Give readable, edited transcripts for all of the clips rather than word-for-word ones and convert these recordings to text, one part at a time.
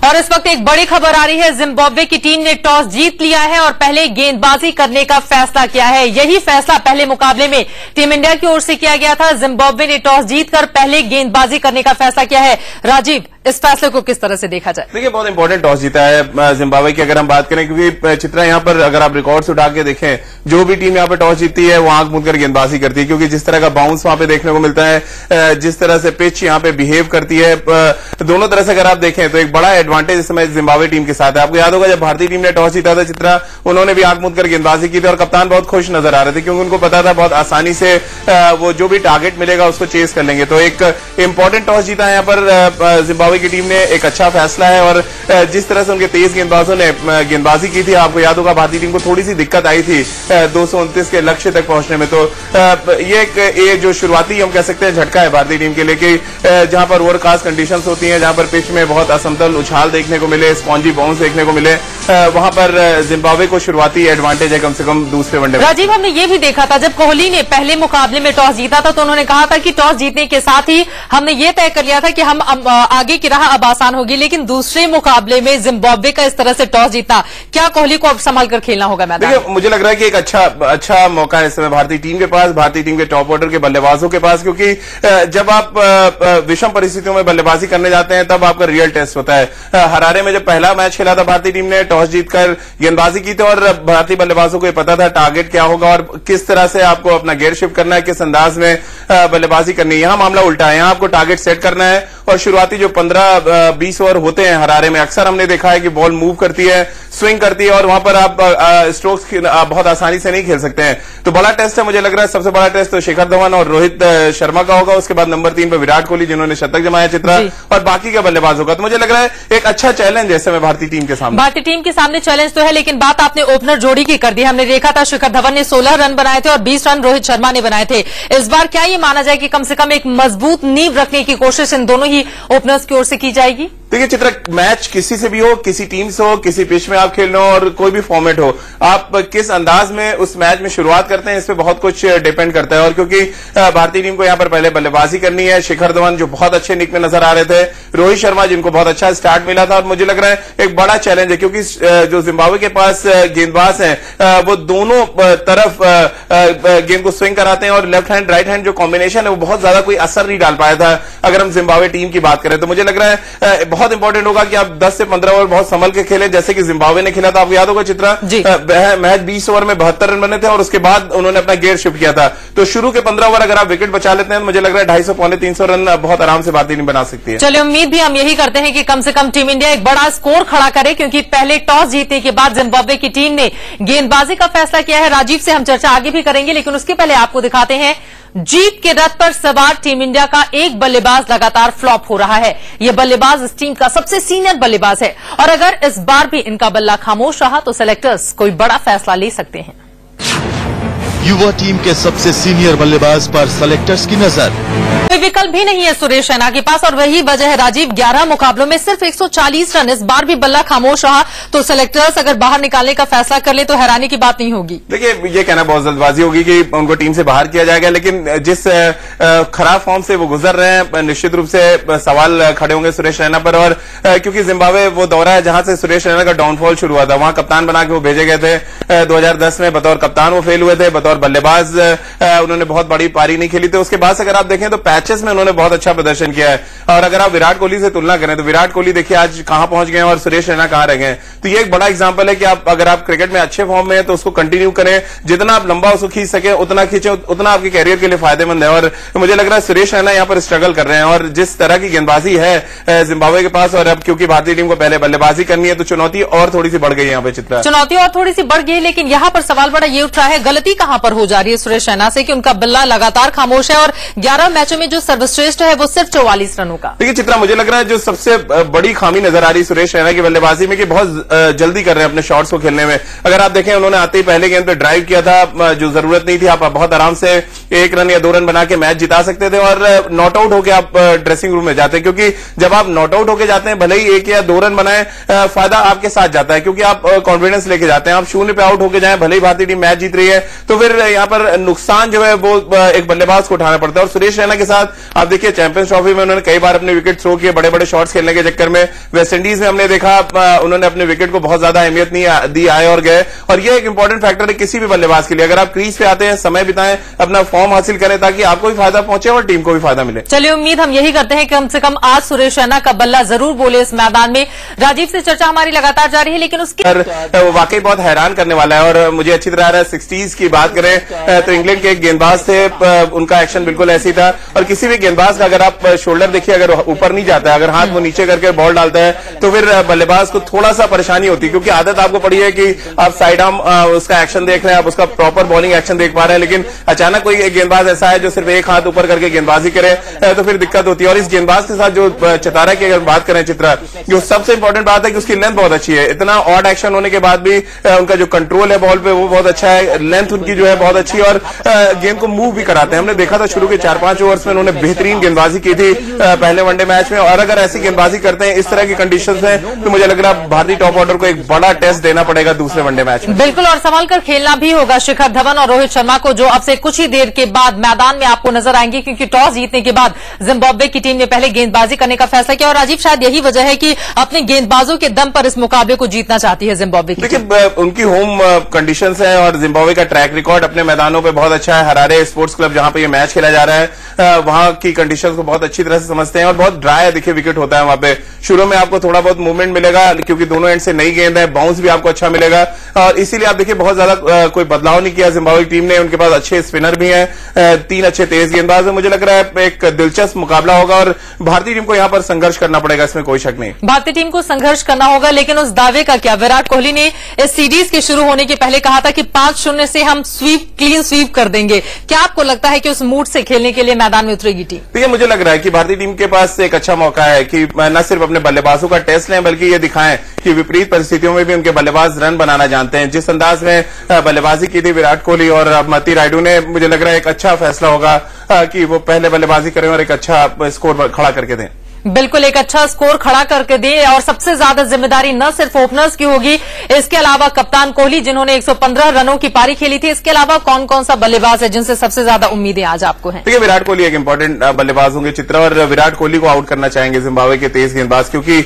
और इस वक्त एक बड़ी खबर आ रही है। जिम्बाब्वे की टीम ने टॉस जीत लिया है और पहले गेंदबाजी करने का फैसला किया है। यही फैसला पहले मुकाबले में टीम इंडिया की ओर से किया गया था। जिम्बाब्वे ने टॉस जीतकर पहले गेंदबाजी करने का फैसला किया है। राजीव, इस फैसले को किस तरह से देखा जाए? देखिए, बहुत इंपॉर्टेंट टॉस जीता है जिम्बाब्वे की अगर हम बात करें, क्योंकि चित्रा यहां पर अगर आप रिकॉर्ड्स उठा के देखें, जो भी टीम यहां पर टॉस जीतती है वो आंख मूंदकर गेंदबाजी करती है, क्योंकि जिस तरह का बाउंस वहां पे देखने को मिलता है, जिस तरह से पिच यहां पे बिहेव करती है, दोनों तरह से अगर आप देखें तो एक बड़ा एडवांटेज इस समय जिम्बाब्वे टीम के साथ है। आपको याद होगा जब भारतीय टीम ने टॉस जीता था चित्रा, उन्होंने भी आंख मूंदकर गेंदबाजी की थी और कप्तान बहुत खुश नजर आ रहे थे, क्योंकि उनको पता था बहुत आसानी से वो जो भी टारगेट मिलेगा उसको चेस कर लेंगे। तो एक इंपॉर्टेंट टॉस जीता है यहाँ पर जिम्बाब्वे की टीम ने, एक अच्छा फैसला है। और जिस तरह से उनके तेज गेंदबाजों ने गेंदबाजी की थी, आपको याद होगा भारतीय टीम को थोड़ी सी दिक्कत आई थी 229 के लक्ष्य तक पहुंचने में। तो ये जो शुरुआती हम कह सकते हैं झटका है भारतीय टीम के लिए, कि जहां पर ओवर कास्ट कंडीशंस होती हैं, जहां पर पिच में बहुत असमतल उछाल देखने को मिले, स्पॉन्जी बाउंस देखने को मिले, वहां पर जिम्बाब्वे को शुरुआती एडवांटेज है कम से कम दूसरे वनडे में। राजीव, हमने ये भी देखा था जब कोहली ने पहले मुकाबले में टॉस जीता था तो उन्होंने कहा था कि टॉस जीतने के साथ ही हमने ये तय कर लिया था कि हम आगे की राह अब आसान होगी। लेकिन दूसरे मुकाबले में जिम्बाब्वे का इस तरह से टॉस जीतना, क्या कोहली को अब संभाल कर खेलना होगा मैदान? देखिए, मुझे लग रहा है कि एक अच्छा मौका है इस समय भारतीय टीम के पास, भारतीय टीम के टॉप ऑर्डर के बल्लेबाजों के पास, क्योंकि जब आप विषम परिस्थितियों में बल्लेबाजी करने जाते हैं तब आपका रियल टेस्ट होता है। हरारे में जब पहला मैच खेला था भारतीय टीम ने, टॉस जीतकर गेंदबाजी की थी और भारतीय बल्लेबाजों को ये पता था टारगेट क्या होगा और किस तरह से आपको अपना गेयर शिफ्ट करना है, किस अंदाज में बल्लेबाजी करनी है। यहां मामला उल्टा है, यहां आपको टारगेट सेट करना है और शुरुआती जो 15-20 ओवर होते हैं हरारे में, अक्सर हमने देखा है कि बॉल मूव करती है, स्विंग करती है और वहां पर आप स्ट्रोक्स बहुत आसानी से नहीं खेल सकते हैं। तो बड़ा टेस्ट है, मुझे लग रहा है सबसे बड़ा टेस्ट तो शिखर धवन और रोहित शर्मा का होगा, उसके बाद नंबर 3 पर विराट कोहली जिन्होंने शतक जमाया चित्रा, और बाकी के बल्लेबाजों का। तो मुझे लग रहा है एक अच्छा चैलेंज है इस समय भारतीय टीम के सामने। भारतीय टीम के सामने चैलेंज तो है, लेकिन बात आपने ओपनर जोड़ी की कर दी। हमने देखा था शिखर धवन ने 16 रन बनाए थे और 20 रन रोहित शर्मा ने बनाए थे। इस बार क्या ये माना जाए कि कम से कम एक मजबूत नींव रखने की कोशिश इन दोनों ही ओपनर्स की ओर से की जाएगी? देखिए चित्रा, मैच किसी से भी हो, किसी टीम से हो, किसी पिच में आप खेल रहे हो और कोई भी फॉर्मेट हो, आप किस अंदाज में उस मैच में शुरुआत करते हैं इस पे बहुत कुछ डिपेंड करता है। और क्योंकि भारतीय टीम को यहां पर पहले बल्लेबाजी करनी है, शिखर धवन जो बहुत अच्छे निक में नजर आ रहे थे, रोहित शर्मा जिनको बहुत अच्छा स्टार्ट मिला था, और मुझे लग रहा है एक बड़ा चैलेंज है, क्योंकि जो जिम्बाब्वे के पास गेंदबाज हैं वो दोनों तरफ गेंद को स्विंग कराते हैं और लेफ्ट हैंड राइट हैंड जो कॉम्बिनेशन है वो बहुत ज्यादा कोई असर नहीं डाल पाया था अगर हम जिम्बाब्वे टीम की बात करें। तो मुझे लग रहा है बहुत इंपॉर्टेंट होगा कि आप 10 से 15 ओवर बहुत संभल के खेलें, जैसे कि जिम्बाब्वे ने खेला था। आपको याद होगा चित्रा, मैच 20 ओवर में 72 रन बने थे और उसके बाद उन्होंने अपना गेयर शिफ्ट किया था। तो शुरू के 15 ओवर अगर आप विकेट बचा लेते हैं तो मुझे लग रहा है 250 पौने 300 रन बहुत आराम से भारतीय टीम बना सकती है। चलिए, उम्मीद भी हम यही करते हैं कि कम से कम टीम इंडिया एक बड़ा स्कोर खड़ा करे, क्योंकि पहले टॉस जीतने के बाद जिम्बाब्वे की टीम ने गेंदबाजी का फैसला किया है। राजीव से हम चर्चा आगे भी करेंगे, लेकिन उसके पहले आपको दिखाते हैं जीत के रथ पर सवार टीम इंडिया का एक बल्लेबाज लगातार फ्लॉप हो रहा है। यह बल्लेबाज इस टीम का सबसे सीनियर बल्लेबाज है और अगर इस बार भी इनका बल्ला खामोश रहा तो सेलेक्टर्स कोई बड़ा फैसला ले सकते हैं। युवा टीम के सबसे सीनियर बल्लेबाज पर सेलेक्टर्स की नजर। कोई विकल्प भी नहीं है सुरेश रैना के पास और वही वजह है राजीव, 11 मुकाबलों में सिर्फ 140 रन। इस बार भी बल्ला खामोश रहा तो सेलेक्टर्स अगर बाहर निकालने का फैसला कर ले तो हैरानी की बात नहीं होगी। देखिए, ये कहना बहुत जल्दबाजी होगी कि उनको टीम से बाहर किया जाएगा, लेकिन जिस खराब फॉर्म से वो गुजर रहे हैं निश्चित रूप से सवाल खड़े होंगे सुरेश रैना पर। और क्योंकि जिम्बाब्वे वो दौरा है जहां से सुरेश रैना का डाउनफॉल शुरू हुआ था, वहां कप्तान बना के वो भेजे गए थे। 2010 में बतौर कप्तान वो फेल हुए थे, बतौर बल्लेबाज उन्होंने बहुत बड़ी पारी नहीं खेली थी। उसके बाद से अगर आप देखें तो पैचेस में उन्होंने बहुत अच्छा प्रदर्शन किया है। और अगर आप विराट कोहली से तुलना करें तो विराट कोहली देखिए आज कहां पहुंच गए और सुरेश रैना कहां रह गए। तो ये एक बड़ा एग्जांपल है कि अगर आप क्रिकेट में अच्छे फॉर्म में है तो उसको कंटिन्यू करें, जितना आप लंबा उसको खींच सके उतना खींचे, उतना आपके कैरियर के लिए फायदेमंद है। और मुझे लग रहा है सुरेश रैना यहां पर स्ट्रगल कर रहे हैं और जिस तरह की गेंदबाजी है जिम्बाब्वे के पास, और अब क्योंकि भारतीय टीम को पहले बल्लेबाजी करनी है तो चुनौती और थोड़ी सी बढ़ गई यहाँ पे चित्रा। चुनौती और थोड़ी सी बढ़ गई, लेकिन यहां पर सवाल बड़ा ये उठ रहा है गलती कहां पर हो जा रही है सुरेश रैना से कि उनका बल्ला लगातार खामोश है और 11 मैचों में जो सर्वश्रेष्ठ है वो सिर्फ 44 रनों का। देखिए चित्रा, मुझे लग रहा है जो सबसे बड़ी खामी नजर आ रही है सुरेश रैना की बल्लेबाजी में कि बहुत जल्दी कर रहे हैं अपने शॉट्स को खेलने में। अगर आप देखें उन्होंने आते ही पहले गेंद पे ड्राइव किया था जो जरूरत नहीं थी, आप बहुत आराम से 1 रन या 2 रन बना के मैच जिता सकते थे और नॉट आउट होकर आप ड्रेसिंग रूम में जाते, क्योंकि जब आप नॉट आउट होकर जाते हैं भले ही 1 या 2 रन बनाए फायदा आपके साथ जाता है, क्योंकि आप कॉन्फिडेंस लेके जाते हैं। आप 0 पे आउट होकर जाए भले ही भारतीय टीम मैच जीत रही है तो फिर फिर यहाँ पर नुकसान जो है वो एक बल्लेबाज को उठाना पड़ता है। और सुरेश रैना के साथ आप देखिए चैंपियंस ट्रॉफी में उन्होंने कई बार अपने विकेट थ्रो किए, बड़े बड़े शॉट्स खेलने के चक्कर में। वेस्ट इंडीज में हमने देखा उन्होंने अपने विकेट को बहुत ज्यादा अहमियत नहीं दी, आए और गए। और ये एक इंपॉर्टेंट फैक्टर है किसी भी बल्लेबाज के लिए। अगर आप क्रीज पे आते हैं, समय बिताएं, अपना फॉर्म हासिल करें ताकि आपको भी फायदा पहुंचे और टीम को भी फायदा मिले। चलिए, उम्मीद हम यही करते हैं कि कम से कम आज सुरेश रैना का बल्ला जरूर बोले इस मैदान में। राजीव से चर्चा हमारी लगातार जारी है, लेकिन उसकी वाकई बहुत हैरान करने वाला है। और मुझे अच्छी तरह आ रहा है 60s की बात करें तो इंग्लैंड के एक गेंदबाज थे, उनका एक्शन बिल्कुल ऐसी था। और किसी भी गेंदबाज का अगर आप शोल्डर देखिए, अगर ऊपर नहीं जाता है, अगर हाथ वो नीचे करके बॉल डालता है तो फिर बल्लेबाज को थोड़ा सा परेशानी होती है, क्योंकि आदत आपको पड़ी है कि आप साइड आर्म उसका एक्शन देख रहे हैं, आप उसका प्रॉपर बॉलिंग एक्शन देख पा रहे हैं। लेकिन अचानक कोई एक गेंदबाज ऐसा है जो सिर्फ एक हाथ ऊपर करके गेंदबाजी करे तो फिर दिक्कत होती है। और इस गेंदबाज के साथ जो चतारा की अगर बात करें चित्रा, जो सबसे इंपॉर्टेंट बात है कि उसकी लेंथ बहुत अच्छी है। इतना ऑड एक्शन होने के बाद भी उनका जो कंट्रोल है बॉल पे वो बहुत अच्छा है, लेंथ उनकी जो है बहुत अच्छी है और गेंद को मूव भी कराते हैं। हमने देखा था शुरू के 4-5 ओवर्स में उन्होंने बेहतरीन गेंदबाजी की थी पहले वनडे मैच में। और अगर ऐसी गेंदबाजी करते हैं इस तरह की कंडीशंस में तो मुझे लग रहा है भारतीय टॉप ऑर्डर को एक बड़ा टेस्ट देना पड़ेगा दूसरे वनडे मैच में। बिल्कुल, और संभाल कर खेलना भी होगा शिखर धवन और रोहित शर्मा को, जो अब से कुछ ही देर के बाद मैदान में आपको नजर आएंगे, क्योंकि टॉस जीतने के बाद जिम्बाब्वे की टीम ने पहले गेंदबाजी करने का फैसला किया। और राजीव, शायद यही वजह है कि अपने गेंदबाजों के दम पर इस मुकाबले को जीतना चाहती है जिम्बाब्वे की। देखिए, उनकी होम कंडीशंस हैं और जिम्बाब्वे का ट्रैक रिकॉर्ड अपने मैदानों पे बहुत अच्छा है। हरारे स्पोर्ट्स क्लब जहां पे ये मैच खेला जा रहा है वहां की कंडीशंस को बहुत अच्छी तरह से समझते हैं और बहुत ड्राई है। देखिए, विकेट होता है वहां पे, शुरू में आपको थोड़ा बहुत मूवमेंट मिलेगा क्योंकि दोनों एंड से नई गेंद है, बाउंस भी आपको अच्छा मिलेगा। और इसीलिए आप देखिए बहुत ज्यादा कोई बदलाव नहीं किया जिम्बाब्वे टीम ने। उनके पास अच्छे स्पिनर भी हैं, 3 अच्छे तेज गेंदबाज हैं। मुझे लग रहा है एक दिलचस्प मुकाबला होगा और भारतीय टीम को यहां पर संघर्ष करना पड़ेगा, इसमें कोई शक नहीं। भारतीय टीम को संघर्ष करना होगा, लेकिन उस दावे का क्या? विराट कोहली ने इस सीरीज के शुरू होने के पहले कहा था कि 5-0 से हम क्लीन स्वीप कर देंगे। क्या आपको लगता है कि उस मूड से खेलने के लिए मैदान में उतरेगी टीम? देखिए, मुझे लग रहा है कि भारतीय टीम के पास एक अच्छा मौका है कि न सिर्फ अपने बल्लेबाजों का टेस्ट लें बल्कि ये दिखाएं कि विपरीत परिस्थितियों में भी उनके बल्लेबाज रन बनाना जानते हैं। जिस अंदाज में बल्लेबाजी की थी विराट कोहली और मती रायडू ने, मुझे लग रहा है एक अच्छा फैसला होगा कि वो पहले बल्लेबाजी करें और एक अच्छा स्कोर खड़ा करके दें। बिल्कुल, एक अच्छा स्कोर खड़ा करके दे। और सबसे ज्यादा जिम्मेदारी न सिर्फ ओपनर्स की होगी, इसके अलावा कप्तान कोहली जिन्होंने 115 रनों की पारी खेली थी, इसके अलावा कौन कौन सा बल्लेबाज है जिनसे सबसे ज्यादा उम्मीदें आज आपको हैं? देखिए, विराट कोहली एक इंपॉर्टेंट बल्लेबाज होंगे चित्रा, और विराट कोहली को आउट करना चाहेंगे जिम्बाब्वे के तेज गेंदबाज, क्योंकि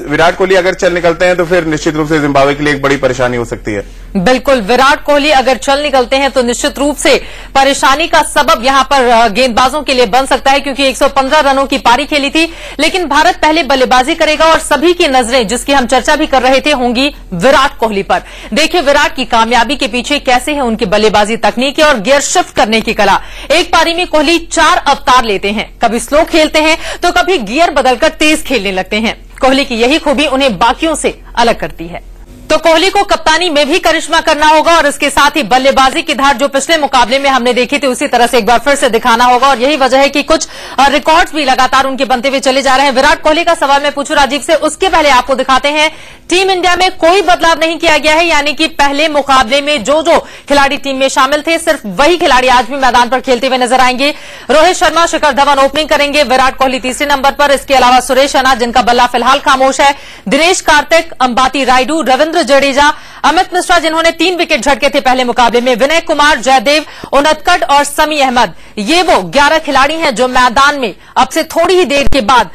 विराट कोहली अगर चल निकलते हैं तो फिर निश्चित रूप से जिम्बाब्वे के लिए एक बड़ी परेशानी हो सकती है। बिल्कुल, विराट कोहली अगर चल निकलते हैं तो निश्चित रूप से परेशानी का सबब यहां पर गेंदबाजों के लिए बन सकता है, क्योंकि 115 रनों की पारी खेली थी। लेकिन भारत पहले बल्लेबाजी करेगा और सभी की नजरें, जिसकी हम चर्चा भी कर रहे थे, होंगी विराट कोहली पर। देखिए विराट की कामयाबी के पीछे कैसे है उनकी बल्लेबाजी तकनीक और गियर शिफ्ट करने की कला। एक पारी में कोहली 4 अवतार लेते हैं, कभी स्लो खेलते हैं तो कभी गियर बदलकर तेज खेलने लगते हैं। कोहली की यही खूबी उन्हें बाकियों से अलग करती है। तो कोहली को कप्तानी में भी करिश्मा करना होगा और इसके साथ ही बल्लेबाजी की धार जो पिछले मुकाबले में हमने देखी थी उसी तरह से एक बार फिर से दिखाना होगा। और यही वजह है कि कुछ रिकॉर्ड्स भी लगातार उनके बनते हुए चले जा रहे हैं। विराट कोहली का सवाल मैं पूछूं राजीव से, उसके पहले आपको दिखाते हैं टीम इंडिया में कोई बदलाव नहीं किया गया है, यानी कि पहले मुकाबले में जो जो खिलाड़ी टीम में शामिल थे सिर्फ वही खिलाड़ी आज भी मैदान पर खेलते हुए नजर आएंगे। रोहित शर्मा, शिखर धवन ओपनिंग करेंगे, विराट कोहली तीसरे नंबर पर, इसके अलावा सुरेश रैना जिनका बल्ला फिलहाल खामोश है, दिनेश कार्तिक, अंबाती रायडू, रविंद्र जडेजा, अमित मिश्रा जिन्होंने 3 विकेट झटके थे पहले मुकाबले में, विनय कुमार, जयदेव उनदकट और समी अहमद। ये वो 11 खिलाड़ी हैं जो मैदान में अब से थोड़ी ही देर के बाद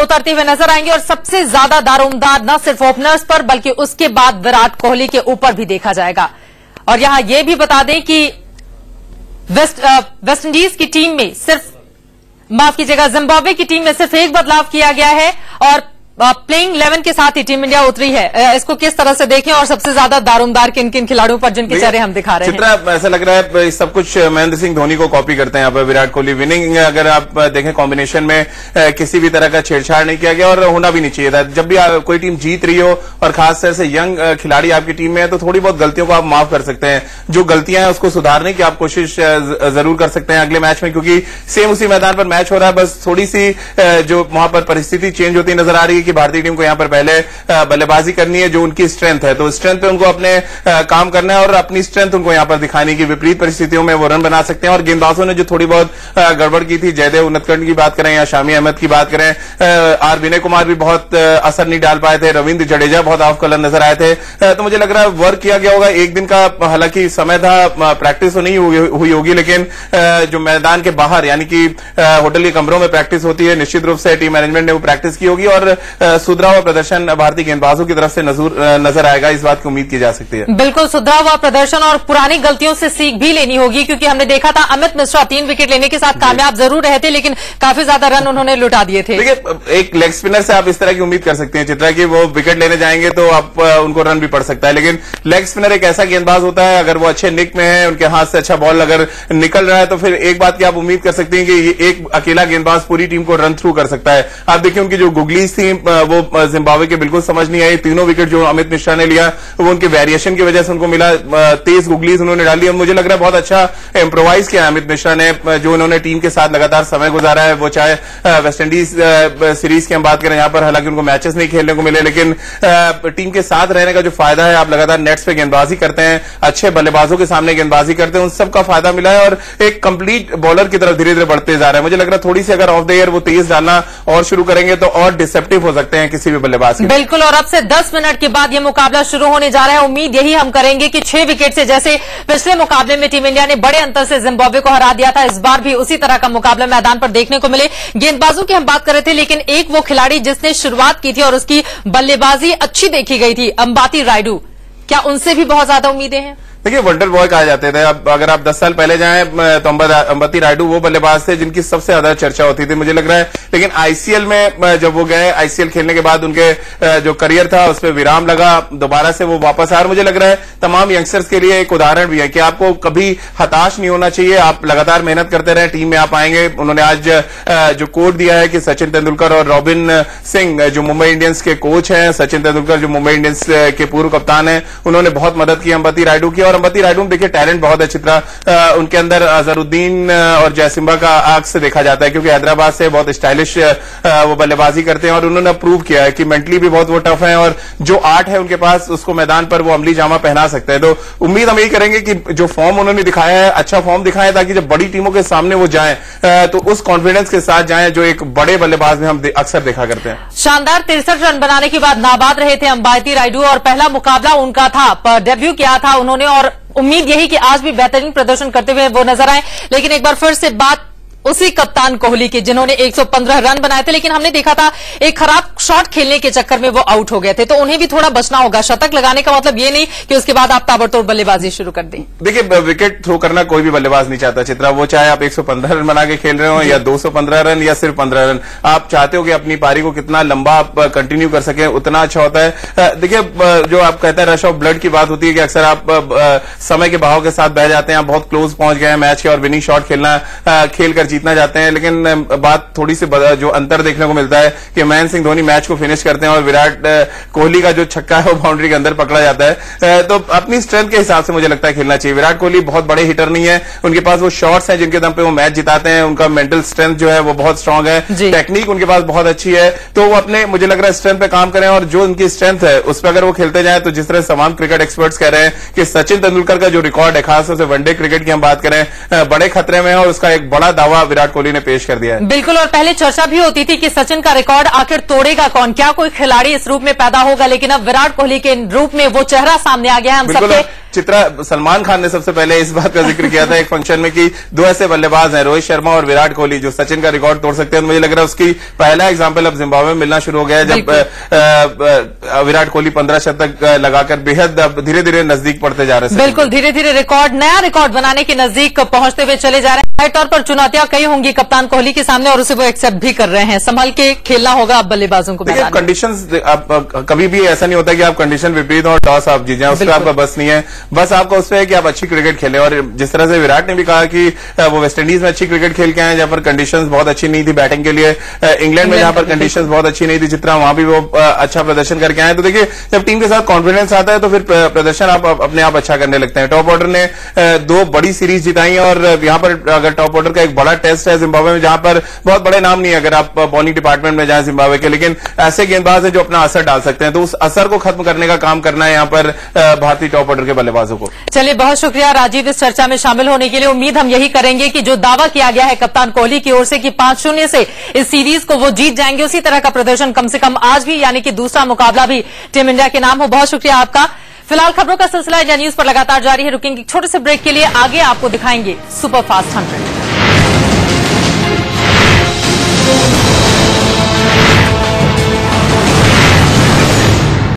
उतरते हुए नजर आएंगे। और सबसे ज्यादा दारोमदार न सिर्फ ओपनर्स पर बल्कि उसके बाद विराट कोहली के ऊपर भी देखा जाएगा। और यहां यह भी बता दें कि वेस्ट इंडीज की टीम में सिर्फ, माफ कीजिएगा, जिम्बाब्वे की टीम में सिर्फ एक बदलाव किया गया है और प्लेइंग 11 के साथ ही टीम इंडिया उतरी है। इसको किस तरह से देखें और सबसे ज्यादा दारोमदार किन किन खिलाड़ियों पर जिनके चेहरे हम दिखा रहे हैं? चित्रा, ऐसा लग रहा है सब कुछ महेंद्र सिंह धोनी को कॉपी करते हैं यहाँ पर विराट कोहली। विनिंग अगर आप देखें कॉम्बिनेशन में किसी भी तरह का छेड़छाड़ नहीं किया गया और होना भी नहीं चाहिए था। जब भी कोई टीम जीत रही हो और खासतौर से यंग खिलाड़ी आपकी टीम में है तो थोड़ी बहुत गलतियों को आप माफ कर सकते हैं। जो गलतियां हैं उसको सुधारने की आप कोशिश जरूर कर सकते हैं अगले मैच में, क्योंकि सेम उसी मैदान पर मैच हो रहा है। बस थोड़ी सी जो वहां पर परिस्थिति चेंज होती नजर आ रही है कि भारतीय टीम को यहाँ पर पहले बल्लेबाजी करनी है, जो उनकी स्ट्रेंथ है, तो स्ट्रेंथ पे उनको अपने काम करना है और अपनी स्ट्रेंथ उनको यहाँ पर दिखाने की। विपरीत परिस्थितियों में वो रन बना सकते हैं और गेंदबाजों ने जो थोड़ी बहुत गड़बड़ की थी, जयदेव उन्नतकंड की बात करें या शामी अहमद की बात करें, आर विनय कुमार भी बहुत असर नहीं डाल पाए थे, रविंद्र जडेजा बहुत ऑफ कलर नजर आए थे। तो मुझे लग रहा है वर्क किया गया होगा। एक दिन का हालांकि समय था, प्रैक्टिस तो नहीं हुई होगी, लेकिन जो मैदान के बाहर यानी कि होटल के कमरों में प्रैक्टिस होती है, निश्चित रूप से टीम मैनेजमेंट ने वो प्रैक्टिस की होगी और सुधरा हुआ प्रदर्शन भारतीय गेंदबाजों की तरफ से नजर आएगा, इस बात की उम्मीद की जा सकती है। बिल्कुल, सुधरा हुआ प्रदर्शन और पुरानी गलतियों से सीख भी लेनी होगी, क्योंकि हमने देखा था अमित मिश्रा 3 विकेट लेने के साथ कामयाब जरूर रहे थे, लेकिन काफी ज्यादा रन उन्होंने लुटा दिए थे। देखिए, एक लेग स्पिनर से आप इस तरह की उम्मीद कर सकते हैं चित्रा, कि वो विकेट लेने जाएंगे तो आप उनको रन भी पड़ सकता है, लेकिन लेग स्पिनर एक ऐसा गेंदबाज होता है, अगर वो अच्छे निक में है, उनके हाथ से अच्छा बॉल अगर निकल रहा है, तो फिर एक बात की आप उम्मीद कर सकते हैं कि ये एक अकेला गेंदबाज पूरी टीम को रन थ्रू कर सकता है। आप देखिए, उनकी जो गुगलीज थी वो जिम्बाब्वे के बिल्कुल समझ नहीं आई। तीनों विकेट जो अमित मिश्रा ने लिया वो उनके वेरिएशन की वजह से उनको मिला, तेज गुगलीज उन्होंने डाली। मुझे लग रहा है बहुत अच्छा इम्प्रोवाइज किया अमित मिश्रा ने, जो उन्होंने टीम के साथ लगातार समय गुजारा है, वो चाहे वेस्ट इंडीज सीरीज की हम बात करें, यहां पर हालांकि उनको मैचेस नहीं खेलने को मिले, लेकिन टीम के साथ रहने का जो फायदा है, आप लगातार नेट्स पे गेंदबाजी करते हैं, अच्छे बल्लेबाजों के सामने गेंदबाजी करते हैं, उन सब का फायदा मिला है और एक कंप्लीट बॉलर की तरफ धीरे धीरे बढ़ते जा रहे हैं। मुझे लग रहा है थोड़ी सी अगर ऑफ द ईयर वो तेज डालना और शुरू करेंगे तो और डिसेप्टिव हो सकते हैं किसी भी बल्लेबाज के। बिल्कुल, और अब से 10 मिनट के बाद ये मुकाबला शुरू होने जा रहा है। उम्मीद यही हम करेंगे कि 6 विकेट से, जैसे पिछले मुकाबले में टीम इंडिया ने बड़े अंतर से जिम्बाब्वे को हरा दिया था, इस बार भी उसी तरह का मुकाबला मैदान पर देखने को मिले। गेंदबाजों की हम बात कर रहे थे, लेकिन एक वो खिलाड़ी जिसने शुरुआत की थी और उसकी बल्लेबाजी अच्छी देखी गई थी, अंबाती रायडू, क्या उनसे भी बहुत ज्यादा उम्मीदें हैं? देखिए, वंडर बॉय कहा जाते थे। अब अगर आप 10 साल पहले जाएं तो अंबाती रायडू वो बल्लेबाज थे जिनकी सबसे ज्यादा चर्चा होती थी, मुझे लग रहा है। लेकिन आईसीएल में जब वो गए, आईसीएल खेलने के बाद उनके जो करियर था उस पर विराम लगा, दोबारा से वो वापस आ रहे। मुझे लग रहा है तमाम यंगस्टर्स के लिए एक उदाहरण भी है कि आपको कभी हताश नहीं होना चाहिए, आप लगातार मेहनत करते रहे, टीम में आप आएंगे। उन्होंने आज जो कोट दिया है कि सचिन तेंदुलकर और रॉबिन सिंह जो मुंबई इंडियंस के कोच हैं, सचिन तेंदुलकर जो मुंबई इंडियंस के पूर्व कप्तान हैं, उन्होंने बहुत मदद की अंबाती रायडू की। और अंबाती रायडू देखिए टैलेंट बहुत है चित्रा, उनके अंदर अजहरुद्दीन और जयसिम्बा का आग से देखा जाता है, क्योंकि हैदराबाद से बहुत स्टाइलिश वो बल्लेबाजी करते हैं और उन्होंने प्रूव किया है कि मेंटली भी बहुत वो टफ है और जो आर्ट है उनके पास उसको मैदान पर वो अमली जामा पहना सकते हैं। तो उम्मीद हम यही करेंगे कि जो फॉर्म उन्होंने दिखाया है, अच्छा फॉर्म दिखाया, ताकि जब बड़ी टीमों के सामने वो जाएं तो उस कॉन्फिडेंस के साथ जाएं जो एक बड़े बल्लेबाज में हम अक्सर देखा करते हैं। शानदार 63 रन बनाने के बाद नाबाद रहे थे अंबाती रायडू और पहला मुकाबला उनका था, पर डेब्यू किया था उन्होंने और उम्मीद यही कि आज भी बेहतरीन प्रदर्शन करते हुए वो नजर आए। लेकिन एक बार फिर से बात उसी कप्तान कोहली की जिन्होंने 115 रन बनाए थे, लेकिन हमने देखा था एक खराब शॉट खेलने के चक्कर में वो आउट हो गए थे, तो उन्हें भी थोड़ा बचना होगा। शतक लगाने का मतलब ये नहीं कि उसके बाद आप ताबड़तोड़ बल्लेबाजी शुरू कर दें। देखिए, विकेट थ्रो करना कोई भी बल्लेबाज नहीं चाहता चित्रा, वो चाहे आप 115 रन बना के खेल रहे हो या 215 रन या सिर्फ 15 रन, आप चाहते हो कि अपनी पारी को कितना लंबा आप कंटिन्यू कर सकें, उतना अच्छा होता है। देखिए, जो आप कहते हैं रश ऑफ ब्लड की बात होती है कि अक्सर आप समय के बहाव के साथ बह जाते हैं, आप बहुत क्लोज पहुंच गए हैं मैच के और विनिंग शॉट खेलकर जीतना चाहते हैं, लेकिन बात थोड़ी सी जो अंतर देखने को मिलता है कि महेंद्र सिंह धोनी मैच को फिनिश करते हैं और विराट कोहली का जो छक्का है वो बाउंड्री के अंदर पकड़ा जाता है। तो अपनी स्ट्रेंथ के हिसाब से मुझे लगता है खेलना चाहिए। विराट कोहली बहुत बड़े हिटर नहीं है, उनके पास वो शॉट्स हैं जिनके दम पे वो मैच जिताते हैं, उनका मेंटल स्ट्रेंथ जो है वो बहुत स्ट्रांग है, टेक्निक उनके पास बहुत अच्छी है, तो वो अपने मुझे लग रहा है स्ट्रेंथ पे काम करें और जो उनकी स्ट्रेंथ है उस पर अगर वो खेलते जाए तो जिस तरह तमाम क्रिकेट एक्सपर्ट्स कह रहे हैं कि सचिन तेंदुलकर का जो रिकॉर्ड है, खासतौर से वनडे क्रिकेट की हम बात करें, बड़े खतरे में है और उसका एक बड़ा दावा विराट कोहली ने पेश कर दिया है। बिल्कुल, और पहले चर्चा भी होती थी कि सचिन का रिकॉर्ड आखिर तोड़ेगा कौन, क्या कोई खिलाड़ी इस रूप में पैदा होगा, लेकिन अब विराट कोहली के रूप में वो चेहरा सामने आ गया है हम सबके। चित्रा, सलमान खान ने सबसे पहले इस बात का जिक्र किया था एक फंक्शन में कि दो ऐसे बल्लेबाज हैं, रोहित शर्मा और विराट कोहली, जो सचिन का रिकॉर्ड तोड़ सकते हैं। मुझे लग रहा है उसकी पहला एग्जाम्पल अब जिम्बाब्वे में मिलना शुरू हो गया है, जब विराट कोहली 15 शतक लगाकर बेहद धीरे धीरे नजदीक पड़ते जा रहे हैं। बिल्कुल, धीरे धीरे नया रिकॉर्ड बनाने के नजदीक पहुंचते हुए चले जा रहे हैं। तौर पर चुनौतियां कई होंगी कप्तान कोहली के सामने और उसे वो एक्सेप्ट भी कर रहे हैं। संभल के खेलना होगा अब बल्लेबाजों को। देखिए, कंडीशंस कभी भी ऐसा नहीं होता कि आप कंडीशन विपरीत और टॉस आप जीत जाएं, उस पर आपका बस नहीं है, बस आपका उस पर है कि आप अच्छी क्रिकेट खेलें। और जिस तरह से विराट ने भी कहा कि वो वेस्ट इंडीज में अच्छी क्रिकेट खेल के आए जहां पर कंडीशंस बहुत अच्छी नहीं थी बैटिंग के लिए, इंग्लैंड में जहां पर कंडीशंस बहुत अच्छी नहीं थी चित्रा, वहां भी वो अच्छा प्रदर्शन करके आए। आए। तो देखिए, जब टीम के साथ कॉन्फिडेंस आता है तो फिर प्रदर्शन आप अपने आप अच्छा करने लगते हैं। टॉप ऑर्डर ने 2 बड़ी सीरीज जिताई और यहाँ पर अगर टॉप ऑर्डर का एक बड़ा टेस्ट है जिम्बाब्वे में, जहां पर बहुत बड़े नाम नहीं है अगर आप बॉलिंग डिपार्टमेंट में जाएं जिम्बाब्वे के, लेकिन ऐसे गेंदबाज है जो अपना असर डाल सकते हैं। तो उस असर को खत्म करने का काम करना है यहाँ पर भारतीय टॉप ऑर्डर के बल्लेबाजों को। चलिए, बहुत शुक्रिया राजीव इस चर्चा में शामिल होने के लिए। उम्मीद हम यही करेंगे कि जो दावा किया गया है कप्तान कोहली की ओर से कि 5-0 से इस सीरीज को वो जीत जाएंगे, उसी तरह का प्रदर्शन कम से कम आज भी, यानी कि दूसरा मुकाबला भी टीम इंडिया के नाम हो। बहुत शुक्रिया आपका। फिलहाल खबरों का सिलसिला इंडिया न्यूज पर लगातार जारी है। रुकेंगे एक छोटे से ब्रेक के लिए, आगे आपको दिखाएंगे सुपरफास्ट 100।